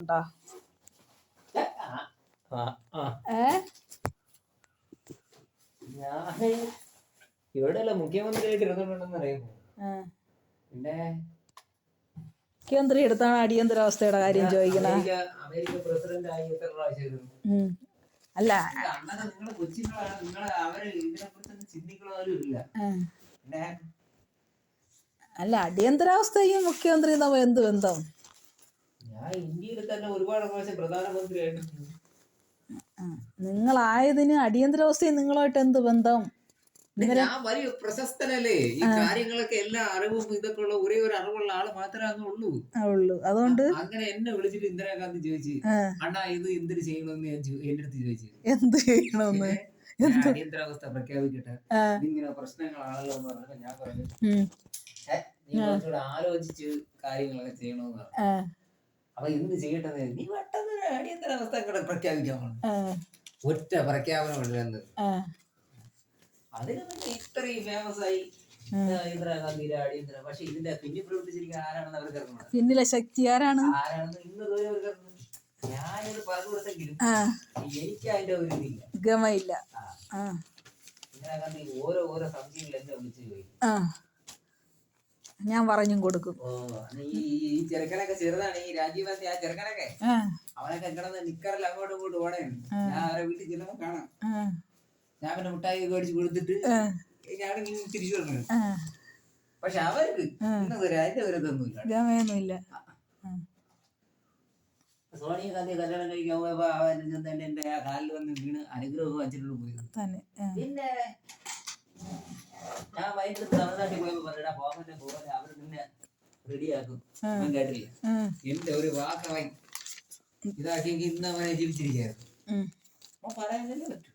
ണ്ടാ ഞാന് ഇവിടെയല്ല മുഖ്യമന്ത്രിയായിട്ട് ഇരുന്നിട്ടുണ്ടെന്ന് അറിയുന്നു. പിന്നെ മുഖ്യമന്ത്രി എടുത്താണ് അടിയന്തരാവസ്ഥയുടെ കാര്യം ചോദിക്കണ. അമേരിക്ക പ്രസിഡന്റ് ആയി എത്ര പ്രാവശ്യം? അല്ല അങ്ങനെ നിങ്ങള് കൊച്ചുങ്ങളാണ്, നിങ്ങളെ അവര് ഇതിനെ കുറിച്ചൊന്നും ചിന്തിക്കണവരും ഇല്ല. പിന്നെ അല്ല അടിയന്തരാവസ്ഥയും മുഖ്യമന്ത്രി എന്ത് ബന്ധം? ഞാൻ ഇന്ത്യയിൽ തന്നെ ഒരുപാട് പ്രാവശ്യം പ്രധാനമന്ത്രി ആയിട്ടുണ്ട്. നിങ്ങളായതിന് അടിയന്തരാവസ്ഥയും നിങ്ങളുമായിട്ട് എന്ത് ബന്ധം? ഞാൻ വലിയ പ്രശസ്തനല്ലേ, ഈ കാര്യങ്ങളൊക്കെ എല്ലാ അറിവും ഇതൊക്കെ ഉള്ള ഒരേ ഒരു അറിവുള്ള ആള് മാത്രമേ ഉള്ളൂ. അതുകൊണ്ട് അങ്ങനെ എന്നെ വിളിച്ചിട്ട് ഇന്ദിരാഗാന്ധി ചോദിച്ചു, അണ്ണാ ഇത് എന്തിനു ചെയ്യണമെന്ന് എന്റെ അടുത്ത് ചോദിച്ചു. എന്ത് ചെയ്യണമെന്ന്? അടിയന്തരാവസ്ഥ പ്രഖ്യാപിക്കട്ടെ, ഇതിങ്ങനെ പ്രശ്നങ്ങളാണല്ലോ എന്ന് പറഞ്ഞപ്പോ ഞാൻ പറഞ്ഞു, നീ കുറച്ചുകൂടെ ആലോചിച്ച് കാര്യങ്ങളൊക്കെ ചെയ്യണമെന്ന് പറഞ്ഞു. അപ്പൊ എന്ത് ചെയ്യട്ടെ? നീ പെട്ടെന്ന് അടിയന്തരാവസ്ഥ പ്രഖ്യാപിക്കാൻ ഒറ്റ പ്രഖ്യാപനമുണ്ടെന്ന്. അതിന് പിന്നെ ഇത്രയും ഫേമസ് ആയി ഇന്ദിരാഗാന്ധിയുടെ അടിയന്തര. പക്ഷെ ഇതിന്റെ പിന്നിൽ പ്രവർത്തിച്ചിരിക്കുന്ന ആരാണെന്ന് അവർക്ക് അറിയണം. പിന്നിലെ ശക്തി ആരാണെന്ന് ഇന്ന് അവർക്ക് അറിയണം. ഞാനിത് പറഞ്ഞു കൊടുത്തെങ്കിലും എനിക്ക് അതിന്റെ ഒരു ഇതില്ല, ഗമയില്ല. ഇന്ദിരാഗാന്ധി ഓരോ സംശയങ്ങൾ എന്നെ വിളിച്ചു ചോദിക്കും, ഞാൻ പറഞ്ഞും കൊടുക്കും. ഈ ചെറുക്കനൊക്കെ ചെറുതാണ്, ഈ രാജീവ് ഗാന്ധി ആ ചെറുക്കനൊക്കെ, അവനൊക്കെ കിടന്ന് നിക്കറിൽ അങ്ങോട്ടും ഇങ്ങോട്ടും ഓടേ. ഞാൻ അവരെ വീട്ടിൽ ചെല്ലുമ്പോ കാണാം, ഞാൻ പിന്നെ മുട്ടായി മേടിച്ച് കൊടുത്തിട്ട് ഞാനിങ്ങനെ തിരിച്ചു കൊടുക്കണം. പക്ഷെ അവർക്ക് അതിന്റെ ഗമയൊന്നുമില്ല. സോണിയാഗാന്ധി കല്യാണം കഴിക്കാൻ പോയപ്പോ അവൻ എന്റെ ആ കാലിൽ വന്ന് വീണ് അനുഗ്രഹം വച്ചിട്ട് പോയത്. പിന്നെ ഞാൻ വൈകിട്ട് തമിഴ്നാട്ടിൽ പോയപ്പോ പറഞ്ഞാ പോകാൻ അവര് പിന്നെ റെഡിയാക്കും. ഞാൻ കേട്ടില്ല, എന്റെ ഒരു വാക്കവൻ ഇതാക്കിയെങ്കിൽ ഇന്ന് അവനെ ജീവിച്ചിരിക്കായിരുന്നു. പറയാനല്ലേ പറ്റൂ.